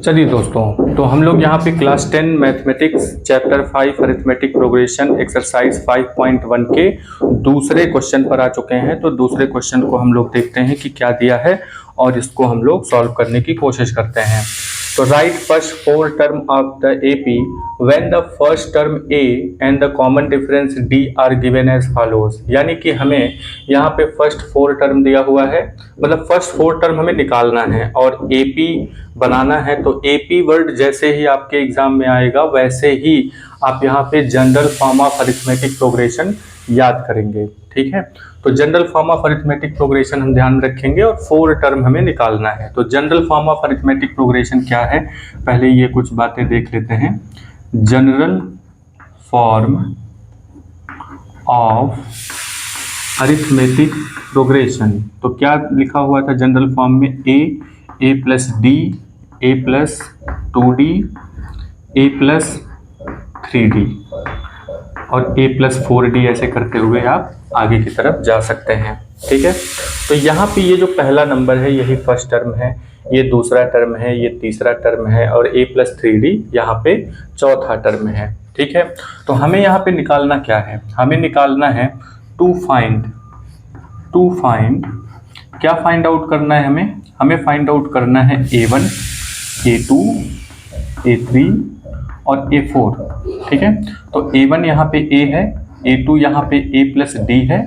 चलिए दोस्तों, तो हम लोग यहाँ पे class 10 mathematics chapter 5 arithmetic progression exercise 5.1 के दूसरे क्वेश्चन पर आ चुके हैं। तो दूसरे क्वेश्चन को हम लोग देखते हैं कि क्या दिया है और इसको हम लोग सॉल्व करने की कोशिश करते हैं। तो write first four term of the AP when the first term a and the common difference d are given as follows. यानी कि हमें यहाँ पे फर्स्ट फोर टर्म दिया हुआ है, मतलब फर्स्ट फोर टर्म हमें निकालना है और एपी बनाना है। तो एपी वर्ड जैसे ही आपके एग्जाम में आएगा वैसे ही आप यहाँ पे general form of arithmetic progression याद करेंगे। ठीक है, तो general form of arithmetic progression हम ध्यान रखेंगे और फोर टर्म हमें निकालना है। तो general form of arithmetic progression क्या है, पहले ये कुछ बातें देख लेते हैं। General form of arithmetic progression, तो क्या लिखा हुआ था जनरल फॉर्म में, ए प्लस डी, ए प्लस 2d, ए प्लस 3d और ए प्लस 4d, ऐसे करते हुए आप आगे की तरफ जा सकते हैं। ठीक है, तो यहाँ पे ये जो पहला नंबर है यही फर्स्ट टर्म है, ये दूसरा टर्म है, ये तीसरा टर्म है और a प्लस 3d यहाँ पे चौथा टर्म है। ठीक है, तो हमें यहाँ पे निकालना क्या है, हमें निकालना है टू फाइंड क्या फाइंड आउट करना है हमें फाइंड आउट करना है a1, a2, a3 और a4। ठीक है, तो a1 यहाँ पे a है, a2 यहाँ पे a प्लस d है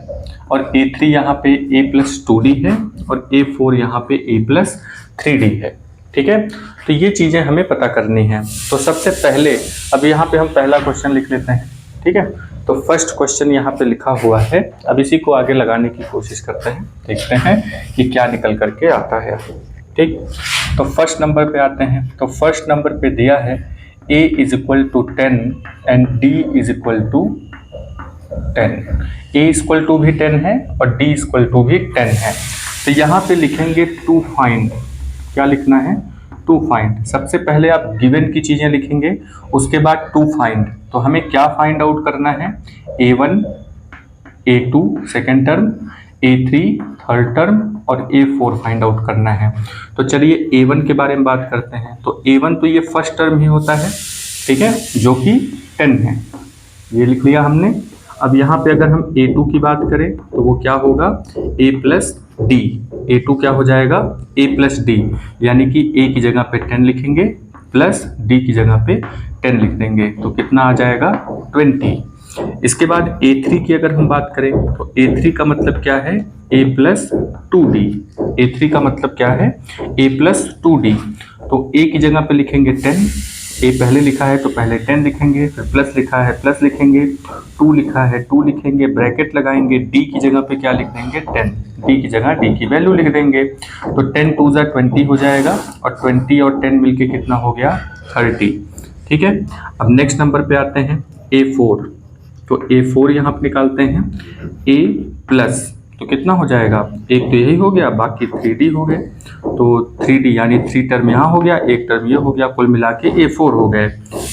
और a3 यहाँ पे a प्लस 2d है और a4 यहाँ पे a प्लस 3d है। ठीक है, तो ये चीज़ें हमें पता करनी है। तो सबसे पहले अब यहाँ पे हम पहला क्वेश्चन लिख लेते हैं। ठीक है, तो फर्स्ट क्वेश्चन यहाँ पे लिखा हुआ है, अब इसी को आगे लगाने की कोशिश करते हैं, देखते हैं कि क्या निकल करके आता है। ठीक, तो फर्स्ट नंबर पे आते हैं। तो फर्स्ट नंबर पे दिया है a is equal to 10 and d is equal to 10। a equal to भी 10 है और d इक्वल टू भी 10 है। तो यहाँ पे लिखेंगे टू फाइंड, क्या लिखना है, टू फाइंड। सबसे पहले आप गिवन की चीज़ें लिखेंगे, उसके बाद टू फाइंड। तो हमें क्या फाइंड आउट करना है, a1, a2 second term, a3 third term और a4 फाइंड आउट करना है। तो चलिए a1 के बारे में बात करते हैं। तो a1 तो ये फर्स्ट टर्म ही होता है, ठीक है, जो कि 10 है, ये लिख लिया हमने। अब यहाँ पे अगर हम a2 की बात करें तो वो क्या होगा, a प्लस डी, a2 क्या हो जाएगा, a प्लस डी, यानी कि a की जगह पे 10 लिखेंगे प्लस d की जगह पे 10 लिख देंगे, तो कितना आ जाएगा 20। इसके बाद a3 की अगर हम बात करें तो a3 का मतलब क्या है, a प्लस 2d, a3 का मतलब क्या है, a प्लस 2d। तो a की जगह पे लिखेंगे 10, a पहले लिखा है तो पहले 10 लिखेंगे, फिर प्लस लिखा है प्लस लिखेंगे, 2 लिखा है 2 लिखेंगे, ब्रैकेट लगाएंगे, d की जगह पे क्या लिख देंगे 10, d की जगह d की वैल्यू लिख देंगे। तो 10 2 जा 20 हो जाएगा और 20 और 10 मिलके कितना हो गया 30। ठीक है, अब नेक्स्ट नंबर पे आते हैं a4। तो a4 यहाँ पे निकालते हैं, a प्लस, तो कितना हो जाएगा, एक तो यही हो गया, बाकी 3d हो गए। तो 3d यानी 3 टर्म यहाँ हो गया, एक टर्म ये हो गया, कुल मिला के a4 हो गए।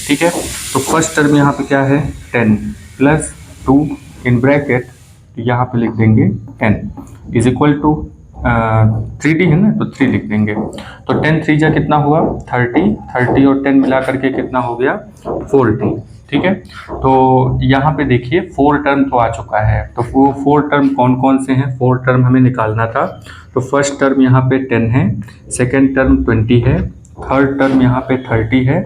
ठीक है, तो फर्स्ट टर्म यहाँ पे क्या है 10 प्लस 2 इन ब्रैकेट, यहाँ पे लिख देंगे 10 इज इक्वल टू 3d है ना, तो 3 लिख देंगे। तो 10 3 जा कितना हुआ 30, 30 और 10 मिला करके कितना हो गया 40। ठीक है, तो यहाँ पे देखिए 4 टर्म तो आ चुका है। तो वो 4 टर्म कौन कौन से हैं, 4 टर्म हमें निकालना था। तो फर्स्ट टर्म यहाँ पे 10 है, सेकेंड टर्म 20 है, थर्ड टर्म यहाँ पे 30 है,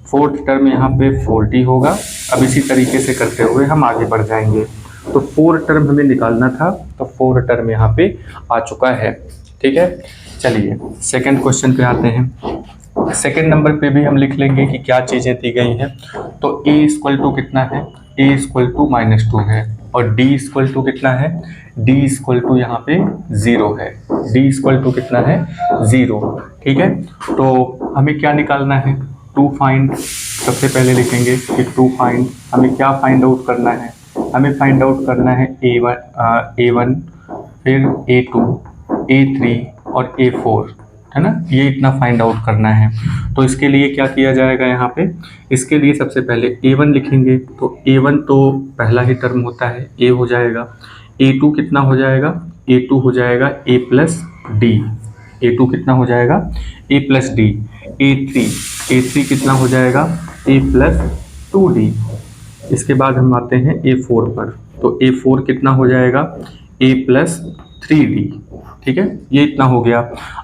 फोर्थ टर्म यहाँ पे 40 होगा। अब इसी तरीके से करते हुए हम आगे बढ़ जाएंगे। तो 4 टर्म हमें निकालना था, तो 4 टर्म यहाँ पे आ चुका है। ठीक है, चलिए सेकेंड क्वेश्चन पे आते हैं। सेकेंड नंबर पे भी हम लिख लेंगे कि क्या चीज़ें दी गई हैं। तो a इक्वल टू कितना है, a इक्वल टू -2 है और d इक्वल टू कितना है, d इक्वल टू यहाँ पे 0 है, d इक्वल टू कितना है 0। ठीक है, तो हमें क्या निकालना है, टू फाइंड। सबसे पहले लिखेंगे कि टू फाइंड, हमें क्या फाइंड आउट करना है, हमें फाइंड आउट करना है a1 फिर a2 a3 और a4, है ना, ये इतना फाइंड आउट करना है। तो इसके लिए क्या किया जाएगा, यहाँ पे इसके लिए सबसे पहले a1 लिखेंगे। तो a1 तो पहला ही टर्म होता है, a हो जाएगा, a2 कितना हो जाएगा, a2 हो जाएगा a प्लस डी, A2 कितना हो जाएगा A प्लस डी, A3 कितना हो जाएगा A प्लस 2D। इसके बाद हम आते हैं A4 पर, तो A4 कितना हो जाएगा A प्लस 3D। ठीक है, ये इतना हो गया।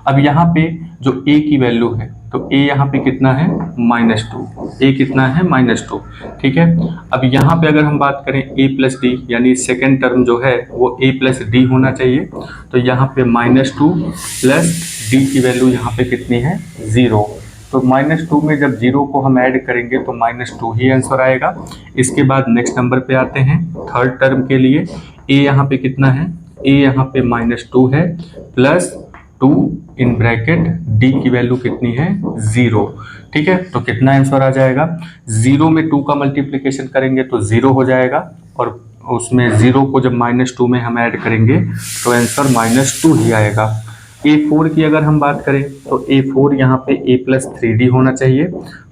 अब यहाँ पे जो A की वैल्यू है, तो A यहाँ पे कितना है -2, A कितना है -2। ठीक है, अब यहाँ पे अगर हम बात करें A प्लस डी, यानी सेकेंड टर्म जो है वो A प्लस डी होना चाहिए। तो यहाँ पे -2 प्लस D की वैल्यू यहाँ पे कितनी है 0। तो -2 में जब 0 को हम ऐड करेंगे तो -2 ही आंसर आएगा। इसके बाद नेक्स्ट नंबर पे आते हैं थर्ड टर्म के लिए। A यहाँ पे कितना है, A यहाँ पे -2 है प्लस 2 इन ब्रैकेट D की वैल्यू कितनी है 0। ठीक है, तो कितना आंसर आ जाएगा, 0 में 2 का मल्टीप्लिकेशन करेंगे तो 0 हो जाएगा, और उसमें 0 को जब -2 में हम ऐड करेंगे तो आंसर -2 ही आएगा। A4 की अगर हम बात करें तो A4 यहाँ पे A प्लस 3D होना चाहिए।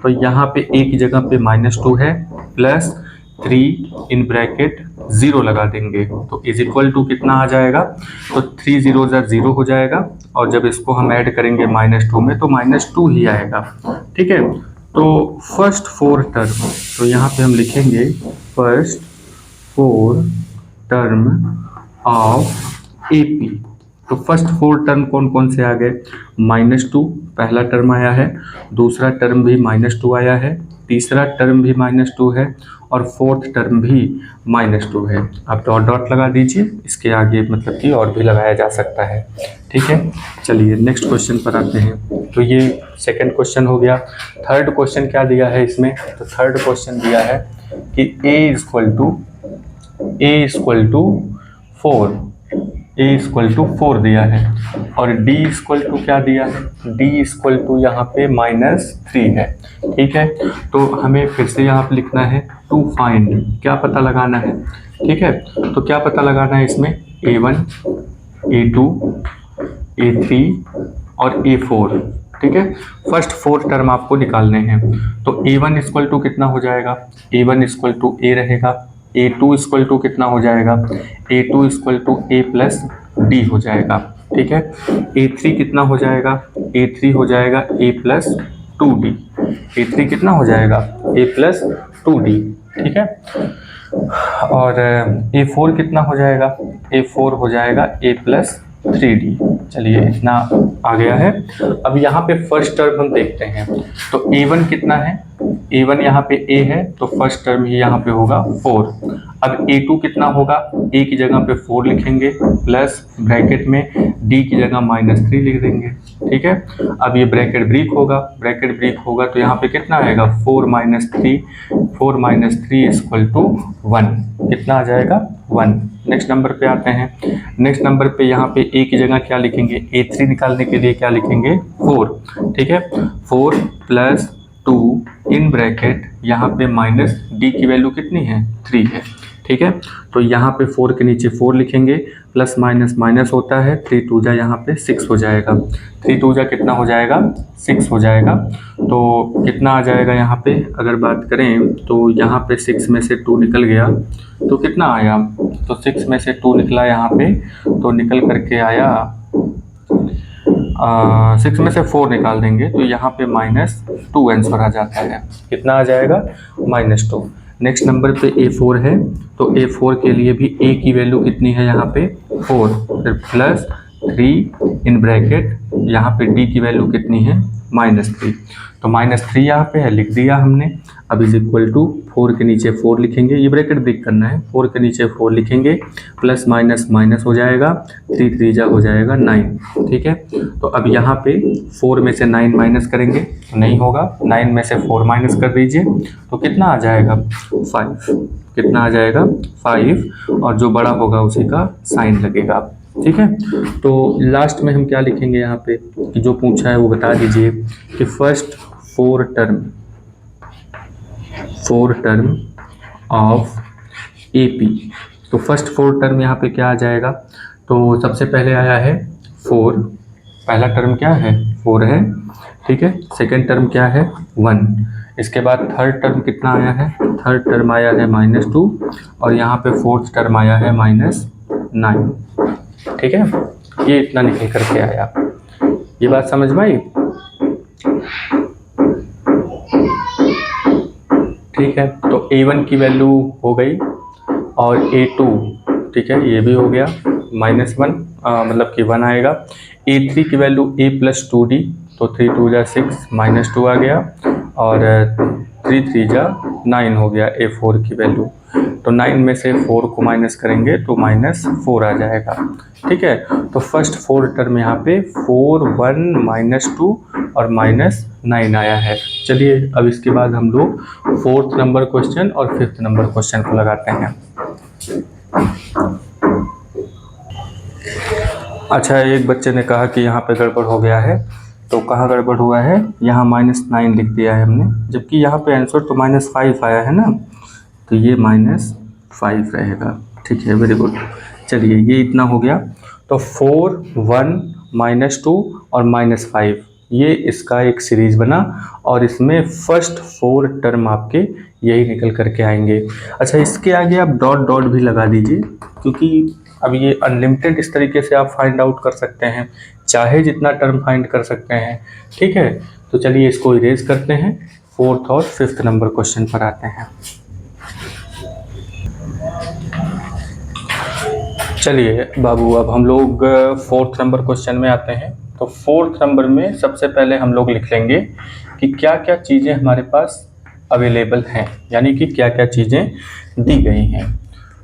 तो यहाँ पे A की जगह पे -2 है प्लस 3 इन ब्रैकेट 0 लगा देंगे, तो इज इक्वल टू कितना आ जाएगा, तो 3 0 0 हो जाएगा, और जब इसको हम ऐड करेंगे -2 में तो -2 ही आएगा। ठीक है, तो फर्स्ट 4 टर्म, तो यहाँ पे हम लिखेंगे फर्स्ट 4 टर्म ऑफ AP। तो फर्स्ट 4 टर्म कौन कौन से आ गए, -2 पहला टर्म आया है, दूसरा टर्म भी -2 आया है, तीसरा टर्म भी -2 है, और फोर्थ टर्म भी -2 है। आप डॉट डॉट लगा दीजिए, इसके आगे मतलब कि और भी लगाया जा सकता है। ठीक है, चलिए नेक्स्ट क्वेश्चन पर आते हैं। तो ये सेकंड क्वेश्चन हो गया। थर्ड क्वेश्चन क्या दिया है इसमें, तो थर्ड क्वेश्चन दिया है कि A इक्वल टू 4 दिया है, और D इक्वल टू क्या दिया है, D इक्वल टू यहाँ पे -3 है। ठीक है, तो हमें फिर से यहाँ पे लिखना है टू फाइंड, क्या पता लगाना है। ठीक है, तो क्या पता लगाना है इसमें, A1, A2, A3 और A4। ठीक है, फर्स्ट 4 टर्म आपको निकालने हैं। तो A1 इक्वल टू कितना हो जाएगा, A1 इक्वल टू A रहेगा, A2 इक्वल टू कितना हो जाएगा, A2 equal to A plus D हो जाएगा। ठीक है, A3 कितना हो जाएगा, A3 हो जाएगा A प्लस 2D। A3 कितना हो जाएगा A प्लस 2D। ठीक है, और A4 कितना हो जाएगा, A4 हो जाएगा A प्लस 3D। चलिए इतना आ गया है। अब यहाँ पे फर्स्ट टर्म हम देखते हैं, तो A1 कितना है, A1 यहाँ पे A है, तो फर्स्ट टर्म ही यहाँ पे होगा 4। अब A2 कितना होगा, A की जगह पे 4 लिखेंगे प्लस ब्रैकेट में D की जगह -3 लिख देंगे। ठीक है, अब ये ब्रैकेट ब्रेक होगा तो यहाँ पे कितना आएगा 4 - 3 इक्वल टू 1, कितना आ जाएगा 1। नेक्स्ट नंबर पे आते हैं। नेक्स्ट नंबर पे यहाँ पे A की जगह क्या लिखेंगे, A3 निकालने के लिए क्या लिखेंगे 4। ठीक है, 4 प्लस 2 इन ब्रैकेट यहाँ पे -D की वैल्यू कितनी है 3 है। ठीक है, तो यहाँ पे 4 के नीचे 4 लिखेंगे, प्लस माइनस माइनस होता है, 3 2 जा यहाँ पे 6 हो जाएगा, 3 2 जा कितना हो जाएगा 6 हो जाएगा। तो कितना आ जाएगा यहाँ पे अगर बात करें तो यहाँ पे 6 में से 2 निकल गया तो कितना आया, तो 6 में से 2 निकला यहाँ पे तो निकल करके आया 6 में से 4 निकाल देंगे तो यहाँ पे -2 आंसर आ जाता है। कितना आ जाएगा -2। नेक्स्ट नंबर पे A4 है, तो A4 के लिए भी A की वैल्यू कितनी है यहाँ पे 4, फिर प्लस 3 इन ब्रैकेट यहाँ पे D की वैल्यू कितनी है -3, तो -3 यहाँ पे है, लिख दिया हमने। अब इज इक्वल टू 4 के नीचे 4 लिखेंगे, ये ब्रैकेट ब्रेक करना है, 4 के नीचे 4 लिखेंगे, प्लस माइनस माइनस हो जाएगा, 3 3 जा हो जाएगा 9। ठीक है, तो अब यहाँ पे 4 में से 9 माइनस करेंगे तो नहीं होगा, 9 में से 4 माइनस कर दीजिए तो कितना आ जाएगा 5, कितना आ जाएगा 5, और जो बड़ा होगा उसी का साइन लगेगा। ठीक है, तो लास्ट में हम क्या लिखेंगे यहाँ पे कि जो पूछा है वो बता दीजिए कि फर्स्ट 4 टर्म ऑफ AP। तो फर्स्ट 4 टर्म यहाँ पे क्या आ जाएगा, तो सबसे पहले आया है 4, पहला टर्म क्या है 4 है। ठीक है, सेकंड टर्म क्या है 1, इसके बाद थर्ड टर्म कितना आया है, थर्ड टर्म आया है -2, और यहाँ पे फोर्थ टर्म आया है -9। ठीक है, ये इतना निकल करके आया। ये बात समझ में आई? ठीक है, तो A1 की वैल्यू हो गई और A2, ठीक है, ये भी हो गया -1, मतलब कि 1 आएगा। A3 की वैल्यू A+2D, तो 3 2 जा 6, -2 आ गया, और 3 3 जा 9 हो गया A4 की वैल्यू। तो 9 में से 4 को माइनस करेंगे तो -4 आ जाएगा। ठीक है, तो फर्स्ट 4 टर्म यहाँ पे 4 1 -2 और -9 आया है। चलिए अब इसके बाद हम लोग 4th नंबर क्वेश्चन और 5th नंबर क्वेश्चन को लगाते हैं। अच्छा, एक बच्चे ने कहा कि यहाँ पे गड़बड़ हो गया है, तो कहाँ गड़बड़ हुआ है? यहाँ -9 लिख दिया है हमने, जबकि यहाँ पे आंसर तो -5 आया है ना, तो ये -5 रहेगा। ठीक है, वेरी गुड। चलिए ये इतना हो गया। तो 4 1 -2 और -5, ये इसका एक सीरीज बना और इसमें फर्स्ट 4 टर्म आपके यही निकल करके आएंगे। अच्छा, इसके आगे आप डॉट डॉट भी लगा दीजिए, क्योंकि अब ये अनलिमिटेड इस तरीके से आप फाइंड आउट कर सकते हैं, चाहे जितना टर्म फाइंड कर सकते हैं। ठीक है, तो चलिए इसको इरेज करते हैं, 4th और 5th नंबर क्वेश्चन पर आते हैं। चलिए बाबू, अब हम लोग 4th नंबर क्वेश्चन में आते हैं। तो 4th नंबर में सबसे पहले हम लोग लिख लेंगे कि क्या क्या चीज़ें हमारे पास अवेलेबल हैं, यानी कि क्या क्या चीज़ें दी गई हैं।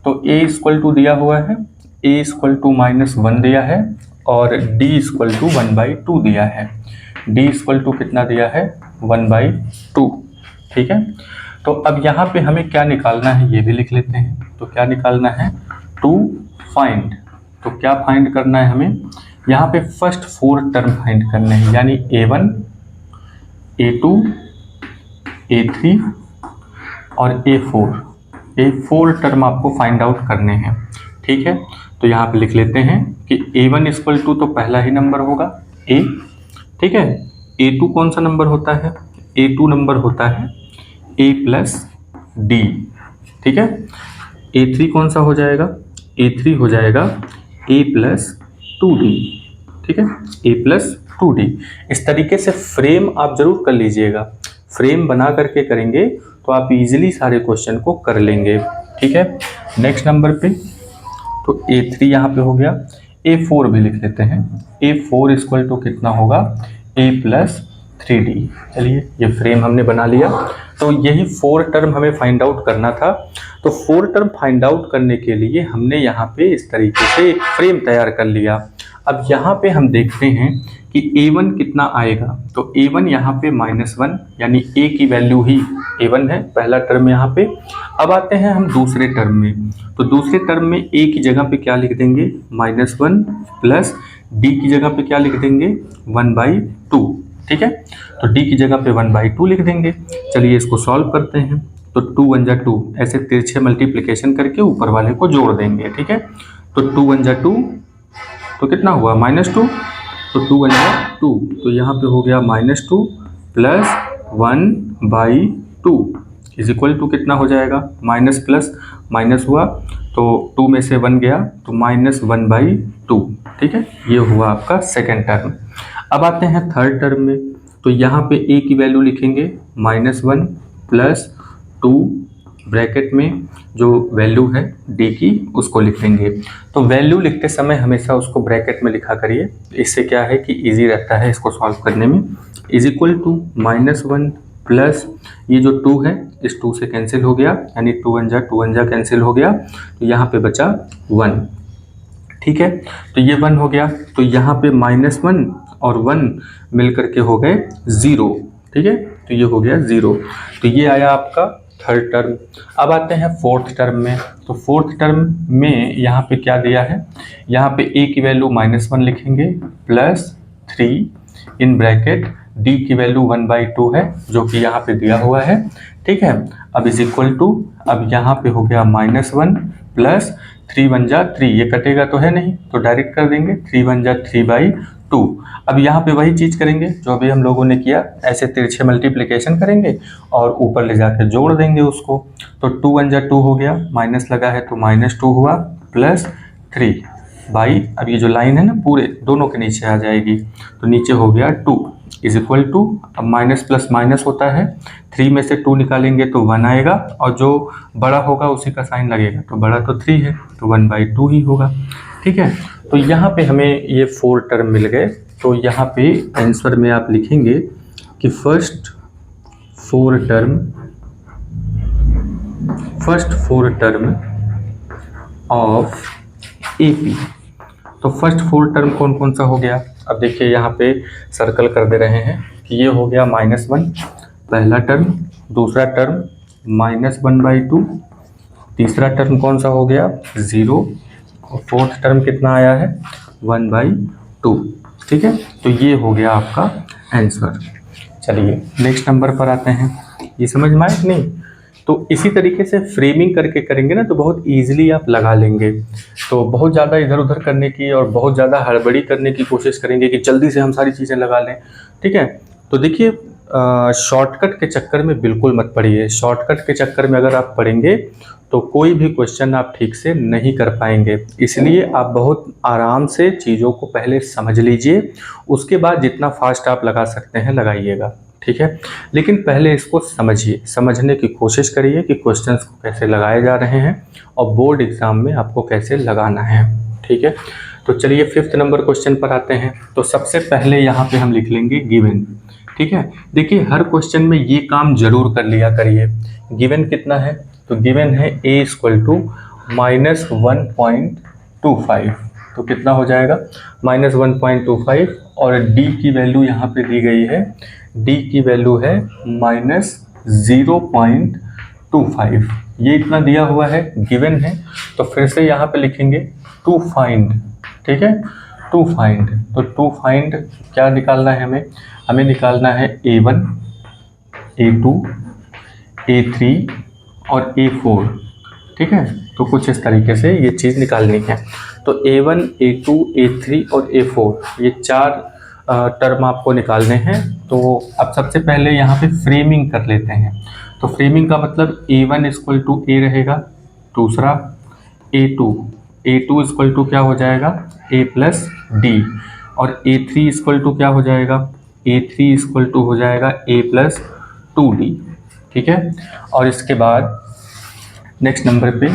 तो A दिया हुआ है, A -1 दिया है, और D 1/2 दिया है। D कितना दिया है? 1/2। ठीक है, तो अब यहाँ पे हमें क्या निकालना है ये भी लिख लेते हैं। तो क्या निकालना है? To find. तो क्या फाइंड करना है हमें? यहाँ पे फर्स्ट 4 टर्म फाइंड करने हैं, यानी A1 A2 A3 और A4 टर्म आपको फाइंड आउट करने हैं। ठीक है, तो यहाँ पे लिख लेते हैं कि A1 तो पहला ही नंबर होगा A। ठीक है, A2 कौन सा नंबर होता है? A2 नंबर होता है A+D। ठीक है, A3 कौन सा हो जाएगा? A3 हो जाएगा A+2D। ठीक है, A+2D। इस तरीके से फ्रेम आप जरूर कर लीजिएगा, फ्रेम बना करके करेंगे तो आप इजीली सारे क्वेश्चन को कर लेंगे। ठीक है, नेक्स्ट नंबर पे तो A3 यहाँ पे हो गया, A4 भी लिख लेते हैं। A4 कितना होगा? A+3D। चलिए ये फ्रेम हमने बना लिया। तो यही 4 टर्म हमें फाइंड आउट करना था। तो 4 टर्म फाइंड आउट करने के लिए हमने यहाँ पे इस तरीके से एक फ्रेम तैयार कर लिया। अब यहाँ पे हम देखते हैं कि A1 कितना आएगा। तो A1 यहाँ पे -1, यानी A की वैल्यू ही A1 है, पहला टर्म यहाँ पे। अब आते हैं हम दूसरे टर्म में। तो दूसरे टर्म में A की जगह पे क्या लिख देंगे? -1 प्लस D की जगह पे क्या लिख देंगे? 1/2। ठीक है, तो D की जगह पे 1/2 लिख देंगे। चलिए इसको सॉल्व करते हैं। तो 2 1 जा 2, ऐसे तिरछे मल्टीप्लिकेशन करके ऊपर वाले को जोड़ देंगे। ठीक है, तो 2 1 जा 2, तो कितना हुआ? -2। तो 2 1 जा 2, तो यहाँ पे हो गया -2 प्लस 1/2 इज इक्वल टू कितना हो जाएगा? माइनस प्लस माइनस हुआ तो 2 में से 1 गया, तो -1/2। ठीक है, ये हुआ आपका सेकेंड टर्म। अब आते हैं थर्ड टर्म में। तो यहाँ पे A की वैल्यू लिखेंगे -1 प्लस 2, ब्रैकेट में जो वैल्यू है D की उसको लिख देंगे। तो वैल्यू लिखते समय हमेशा उसको ब्रैकेट में लिखा करिए, इससे क्या है कि इजी रहता है इसको सॉल्व करने में। इज इक्वल टू -1 प्लस ये जो 2 है, इस 2 से कैंसिल हो गया, यानी 2 1 जा कैंसिल हो गया, तो यहाँ पे बचा 1। ठीक है, तो ये 1 हो गया, तो यहाँ पे -1 और 1 मिल करके हो गए 0। ठीक है, तो ये हो गया 0। तो ये आया आपका थर्ड टर्म। अब आते हैं फोर्थ टर्म में। तो फोर्थ टर्म में यहाँ पे क्या दिया है? यहाँ पे A की वैल्यू -1 लिखेंगे प्लस 3 इन ब्रैकेट D की वैल्यू 1/2 है, जो कि यहाँ पे दिया हुआ है। ठीक है, अब इज इक्वल टू, अब यहाँ पे हो गया -1 प्लस 3 1 जा 3, ये कटेगा तो है नहीं, तो डायरेक्ट कर देंगे 3 1 जा 3/2। अब यहाँ पे वही चीज़ करेंगे जो अभी हम लोगों ने किया, ऐसे तिरछे मल्टीप्लिकेशन करेंगे और ऊपर ले जाकर जोड़ देंगे उसको। तो 2 1 जा 2 हो गया, माइनस लगा है तो -2 हुआ प्लस 3। बाई, अब ये जो लाइन है ना पूरे दोनों के नीचे आ जाएगी, तो नीचे हो गया 2 इज इक्वल टू, अब माइनस प्लस माइनस होता है, 3 में से 2 निकालेंगे तो 1 आएगा, और जो बड़ा होगा उसी का साइन लगेगा, तो बड़ा तो 3 है तो 1/2 ही होगा। ठीक है, तो यहाँ पे हमें ये 4 टर्म मिल गए। तो यहाँ पे आंसर में आप लिखेंगे कि first four term of AP। तो फर्स्ट 4 टर्म कौन कौन सा हो गया, अब देखिए यहाँ पे सर्कल कर दे रहे हैं कि ये हो गया -1 पहला टर्म, दूसरा टर्म -1/2, तीसरा टर्म कौन सा हो गया 0, और फोर्थ टर्म कितना आया है 1/2। ठीक है, तो ये हो गया आपका आंसर। चलिए नेक्स्ट नंबर पर आते हैं। ये समझ में आया कि नहीं? तो इसी तरीके से फ्रेमिंग करके करेंगे ना तो बहुत इजीली आप लगा लेंगे। तो बहुत ज़्यादा इधर उधर करने की और बहुत ज़्यादा हड़बड़ी करने की कोशिश करेंगे कि जल्दी से हम सारी चीज़ें लगा लें। ठीक है, तो देखिए शॉर्टकट के चक्कर में बिल्कुल मत पड़िए। शॉर्टकट के चक्कर में अगर आप पढ़ेंगे तो कोई भी क्वेश्चन आप ठीक से नहीं कर पाएंगे। इसलिए आप बहुत आराम से चीज़ों को पहले समझ लीजिए, उसके बाद जितना फास्ट आप लगा सकते हैं लगाइएगा। ठीक है, लेकिन पहले इसको समझिए, समझने की कोशिश करिए कि क्वेश्चंस को कैसे लगाए जा रहे हैं और बोर्ड एग्जाम में आपको कैसे लगाना है। ठीक है, तो चलिए 5th नंबर क्वेश्चन पर आते हैं। तो सबसे पहले यहाँ पे हम लिख लेंगे गिवन। ठीक है, देखिए हर क्वेश्चन में ये काम जरूर कर लिया करिए। गिवन कितना है, तो गिवन है a = -1.25, तो कितना हो जाएगा -1.25, और d की वैल्यू यहाँ पे दी गई है, d की वैल्यू है -0.25, ये इतना दिया हुआ है, गिवन है। तो फिर से यहाँ पे लिखेंगे टू फाइंड। ठीक है, टू फाइंड, तो टू फाइंड क्या निकालना है हमें निकालना है A1, A2, A3 और A4। ठीक है, तो कुछ इस तरीके से ये चीज़ निकालनी है। तो A1, A2, A3 और A4 ये 4 टर्म आपको निकालने हैं। तो अब सबसे पहले यहाँ पे फ्रेमिंग कर लेते हैं। तो फ्रेमिंग का मतलब A1 = A रहेगा, दूसरा A2 = क्या हो जाएगा A + D, और A3 = क्या हो जाएगा, A3 = हो जाएगा A + 2D। ठीक है, और इसके बाद नेक्स्ट नंबर पे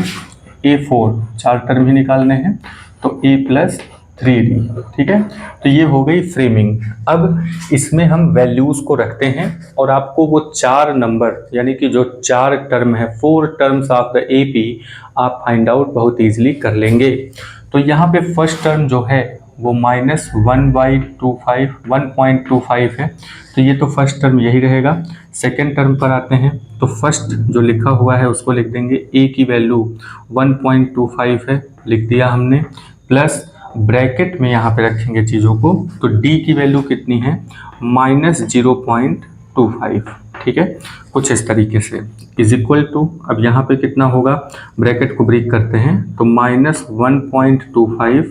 A4 4 टर्म ही निकालने हैं, तो A + 3D। ठीक है, तो ये हो गई फ्रेमिंग। अब इसमें हम वैल्यूज़ को रखते हैं और आपको वो 4 नंबर यानी कि जो 4 टर्म है 4 टर्म्स ऑफ द AP आप फाइंड आउट बहुत ईजिली कर लेंगे। तो यहाँ पे फर्स्ट टर्म जो है वो -1/25 है, तो ये तो फर्स्ट टर्म यही रहेगा। सेकेंड टर्म पर आते हैं, तो फर्स्ट जो लिखा हुआ है उसको लिख देंगे, A की वैल्यू 1.25 है, लिख दिया हमने, प्लस ब्रैकेट में यहाँ पे रखेंगे चीज़ों को, तो D की वैल्यू कितनी है -0.25। ठीक है, कुछ इस तरीके से इज इक्वल टू, अब यहाँ पे कितना होगा, ब्रैकेट को ब्रेक करते हैं, तो -1.25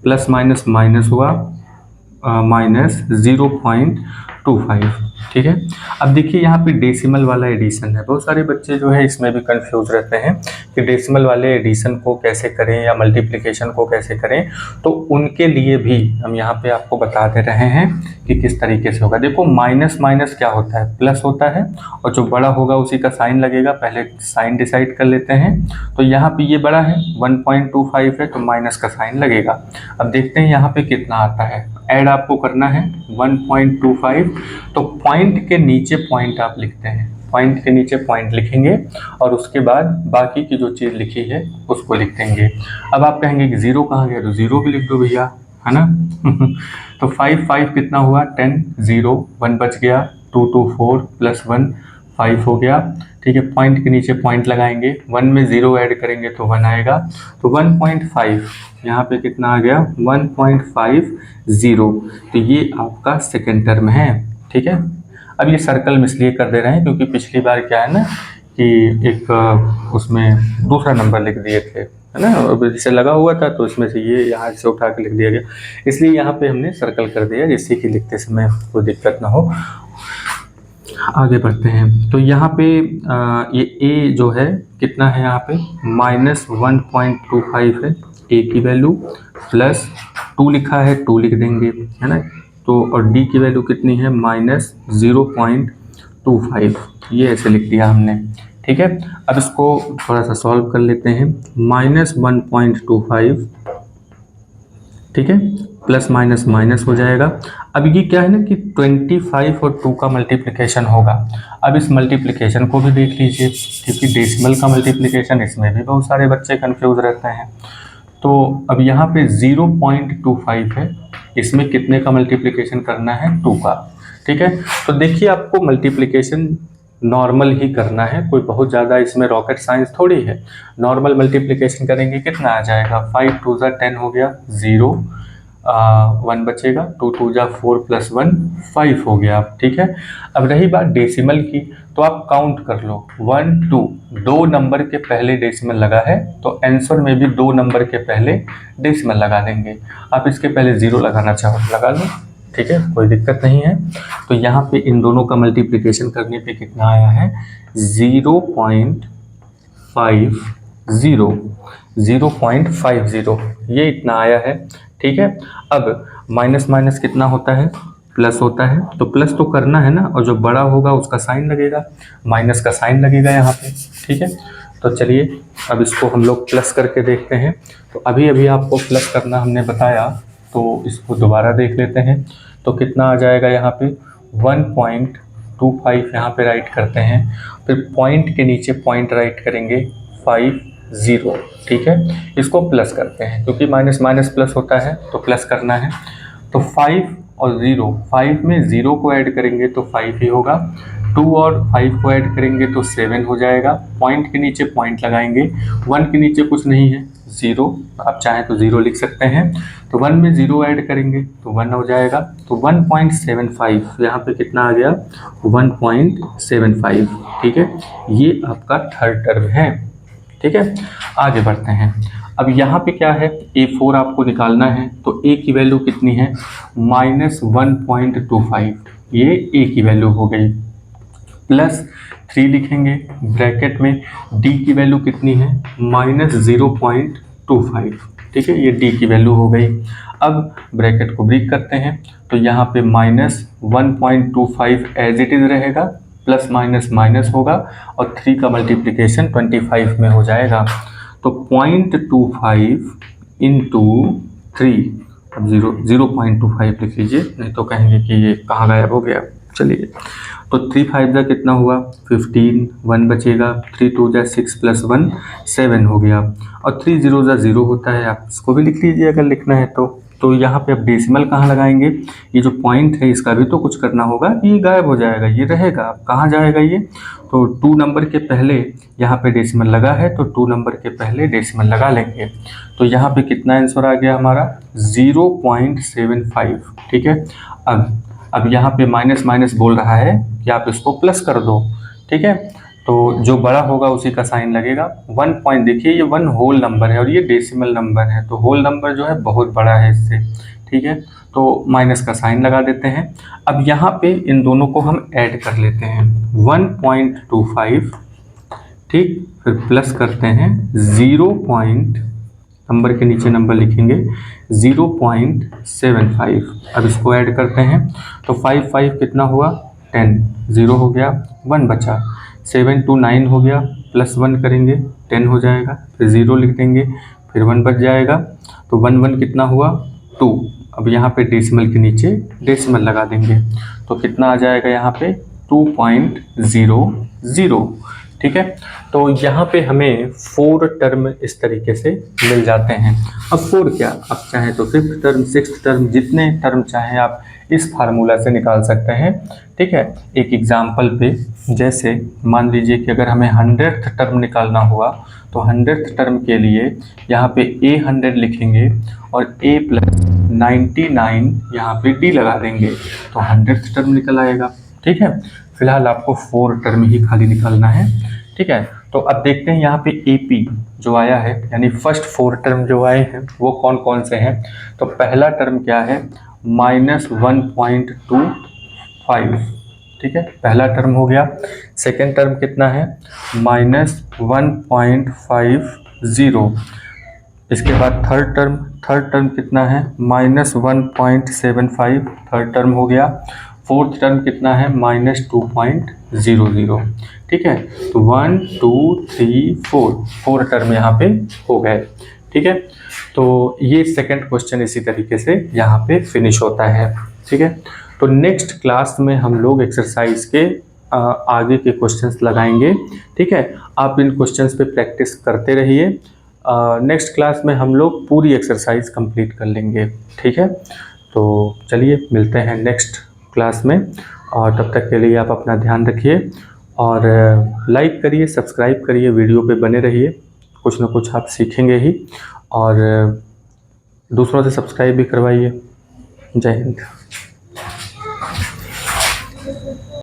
प्लस माइनस माइनस हुआ -0.25। ठीक है, अब देखिए यहाँ पे डेसिमल वाला एडिशन है। बहुत सारे बच्चे जो है इसमें भी कंफ्यूज रहते हैं कि डेसिमल वाले एडिशन को कैसे करें या मल्टीप्लिकेशन को कैसे करें। तो उनके लिए भी हम यहाँ पे आपको बता दे रहे हैं कि किस तरीके से होगा। देखो माइनस माइनस क्या होता है, प्लस होता है, और जो बड़ा होगा उसी का साइन लगेगा। पहले साइन डिसाइड कर लेते हैं। तो यहाँ पे ये बड़ा है 1.25 है, तो माइनस का साइन लगेगा। अब देखते हैं यहाँ पे कितना आता है। ऐड आपको करना है 1.25, तो पॉइंट के नीचे पॉइंट आप लिखते हैं, पॉइंट के नीचे पॉइंट लिखेंगे और उसके बाद बाकी की जो चीज़ लिखी है उसको लिख देंगे। अब आप कहेंगे कि 0 कहाँ गया, तो 0 भी लिख दो भैया, है ना। तो 5 कितना हुआ 10, 0 1 बच गया, 2 2 4 प्लस 1 5 हो गया। ठीक है, पॉइंट के नीचे पॉइंट लगाएंगे, 1 में 0 ऐड करेंगे तो 1 आएगा, तो 1.5 यहाँ पे कितना आ गया 1.50। तो ये आपका सेकेंड टर्म है। ठीक है, अब ये सर्कल में इसलिए कर दे रहे हैं क्योंकि पिछली बार क्या है ना कि एक उसमें दूसरा नंबर लिख दिए थे, है ना, अब जैसे लगा हुआ था तो इसमें से ये यहाँ से उठा के लिख दिया गया, इसलिए यहाँ पे हमने सर्कल कर दिया जिससे कि लिखते समय कोई दिक्कत ना हो। आगे बढ़ते हैं, तो यहाँ पे ये A जो है कितना है यहाँ पे -1.25 है, ए की वैल्यू प्लस 2 लिखा है 2 लिख देंगे, है ना। तो और डी की वैल्यू कितनी है -0.25, ये ऐसे लिख दिया हमने, ठीक है। अब इसको थोड़ा सा सॉल्व कर लेते हैं। -1.25, ठीक है, प्लस माइनस माइनस हो जाएगा। अब ये क्या है ना कि 25 और 2 का मल्टीप्लिकेशन होगा। अब इस मल्टीप्लिकेशन को भी देख लीजिए, क्योंकि डेसिमल का मल्टीप्लिकेशन इसमें भी बहुत सारे बच्चे कंफ्यूज रहते हैं। तो अब यहाँ पे 0.25 है, इसमें कितने का मल्टीप्लिकेशन करना है 2 का, ठीक है। तो देखिए आपको मल्टीप्लिकेशन नॉर्मल ही करना है, कोई बहुत ज़्यादा इसमें रॉकेट साइंस थोड़ी है। नॉर्मल मल्टीप्लिकेशन करेंगे कितना आ जाएगा, 5 2 ज़ा 10 हो गया, 0 1 बचेगा, 2 2 ज़ा 4 + 1 5 हो गया, ठीक है। अब रही बात डेसिमल की, तो आप काउंट कर लो 1 2, 2 नंबर के पहले डेसिमल लगा है तो आंसर में भी 2 नंबर के पहले डेसिमल लगा देंगे। आप इसके पहले 0 लगाना चाहो लगा लो, ठीक है, कोई दिक्कत नहीं है। तो यहाँ पे इन दोनों का मल्टीप्लिकेशन करने पे कितना आया है 0.50, ये इतना आया है, ठीक है। अब माइनस माइनस कितना होता है, प्लस होता है, तो प्लस तो करना है ना, और जो बड़ा होगा उसका साइन लगेगा, माइनस का साइन लगेगा यहाँ पे, ठीक है। तो चलिए अब इसको हम लोग प्लस करके देखते हैं। तो अभी अभी आपको प्लस करना हमने बताया, तो इसको दोबारा देख लेते हैं। तो कितना आ जाएगा यहाँ पे 1.25 यहाँ पे राइट करते हैं, फिर पॉइंट के नीचे पॉइंट राइट करेंगे 50, ठीक है। इसको प्लस करते हैं, क्योंकि माइनस माइनस प्लस होता है तो प्लस करना है। तो 5 और 0, 5 में 0 को ऐड करेंगे तो 5 ही होगा, 2 और 5 को ऐड करेंगे तो 7 हो जाएगा, पॉइंट के नीचे पॉइंट लगाएंगे, 1 के नीचे कुछ नहीं है 0, आप चाहें तो 0 लिख सकते हैं। तो 1 में 0 ऐड करेंगे तो 1 हो जाएगा, तो 1.75 यहाँ पे कितना आ गया 1.75, ठीक है। ये आपका थर्ड टर्म है, ठीक है। आगे बढ़ते हैं। अब यहाँ पे क्या है A4 आपको निकालना है, तो A की वैल्यू कितनी है -1.25, ये A की वैल्यू हो गई, प्लस 3 लिखेंगे ब्रैकेट में, D की वैल्यू कितनी है -0.25, ठीक है, ये D की वैल्यू हो गई। अब ब्रैकेट को ब्रेक करते हैं, तो यहाँ पे -1.25 एज इट इज़ रहेगा, प्लस माइनस माइनस होगा, और 3 का मल्टीप्लिकेशन 25 में हो जाएगा। तो 0.25 इंटू 3, अब 0.25 लिख लीजिए, नहीं तो कहेंगे कि ये कहाँ गायब हो गया। चलिए, तो 3 5 जा कितना हुआ 15, 1 बचेगा, 3 2 जा 6 + 1 7 हो गया, और 3 0 जा 0 होता है, आप इसको भी लिख लीजिए अगर लिखना है तो यहाँ पे अब डेसिमल कहाँ लगाएंगे, ये जो पॉइंट है इसका भी तो कुछ करना होगा, ये गायब हो जाएगा, ये रहेगा, कहाँ जाएगा ये, तो 2 नंबर के पहले यहाँ पे डेसिमल लगा है तो 2 नंबर के पहले डेसिमल लगा लेंगे। तो यहाँ पे कितना आंसर आ गया हमारा 0.75, ठीक है। अब यहाँ पे माइनस माइनस बोल रहा है कि आप इसको प्लस कर दो, ठीक है, तो जो बड़ा होगा उसी का साइन लगेगा। 1 पॉइंट, देखिए ये 1 होल नंबर है और ये डेसिमल नंबर है, तो होल नंबर जो है बहुत बड़ा है इससे, ठीक है, तो माइनस का साइन लगा देते हैं। अब यहाँ पे इन दोनों को हम ऐड कर लेते हैं 1.25, ठीक, फिर प्लस करते हैं 0 पॉइंट, नंबर के नीचे नंबर लिखेंगे 0.75। अब इसको ऐड करते हैं, तो 5 5 कितना हुआ 10, 0 हो गया, 1 बचा, 7 2 9 हो गया, प्लस 1 करेंगे 10 हो जाएगा, फिर 0 लिख देंगे, फिर 1 बच जाएगा, तो 1 1 कितना हुआ 2। अब यहाँ पे डेसिमल के नीचे डेसिमल लगा देंगे, तो कितना आ जाएगा यहाँ पे 2.00, ठीक है। तो यहाँ पे हमें 4 टर्म इस तरीके से मिल जाते हैं। अब 4 क्या, आप चाहें तो 5th टर्म 6th टर्म जितने टर्म चाहें आप इस फार्मूला से निकाल सकते हैं, ठीक है। एक एग्जाम्पल पे, जैसे मान लीजिए कि अगर हमें 100th टर्म निकालना हुआ तो 100th टर्म के लिए यहाँ पे A100 लिखेंगे और A + 99 यहाँ पे D लगा देंगे, तो 100th टर्म निकल आएगा, ठीक है। फिलहाल आपको 4 टर्म ही खाली निकालना है, ठीक है। तो अब देखते हैं यहाँ पे AP जो आया है, यानी फर्स्ट 4 टर्म जो आए हैं वो कौन कौन से हैं। तो पहला टर्म क्या है -1.25, ठीक है, पहला टर्म हो गया। सेकेंड टर्म कितना है -1.50, इसके बाद थर्ड टर्म कितना है -1.75, थर्ड टर्म हो गया। फोर्थ टर्म कितना है -2.00, ठीक है। तो 1 2 3 4 4 टर्म यहाँ पे हो गए, ठीक है। तो ये सेकंड क्वेश्चन इसी तरीके से यहाँ पे फिनिश होता है, ठीक है। तो नेक्स्ट क्लास में हम लोग एक्सरसाइज के आगे के क्वेश्चंस लगाएंगे, ठीक है। आप इन क्वेश्चंस पे प्रैक्टिस करते रहिए। नेक्स्ट क्लास में हम लोग पूरी एक्सरसाइज कंप्लीट कर लेंगे, ठीक है। तो चलिए मिलते हैं नेक्स्ट क्लास में, और तब तक के लिए आप अपना ध्यान रखिए और लाइक करिए, सब्सक्राइब करिए, वीडियो पे बने रहिए, कुछ ना कुछ आप सीखेंगे ही, और दूसरों से सब्सक्राइब भी करवाइए। जय हिंद।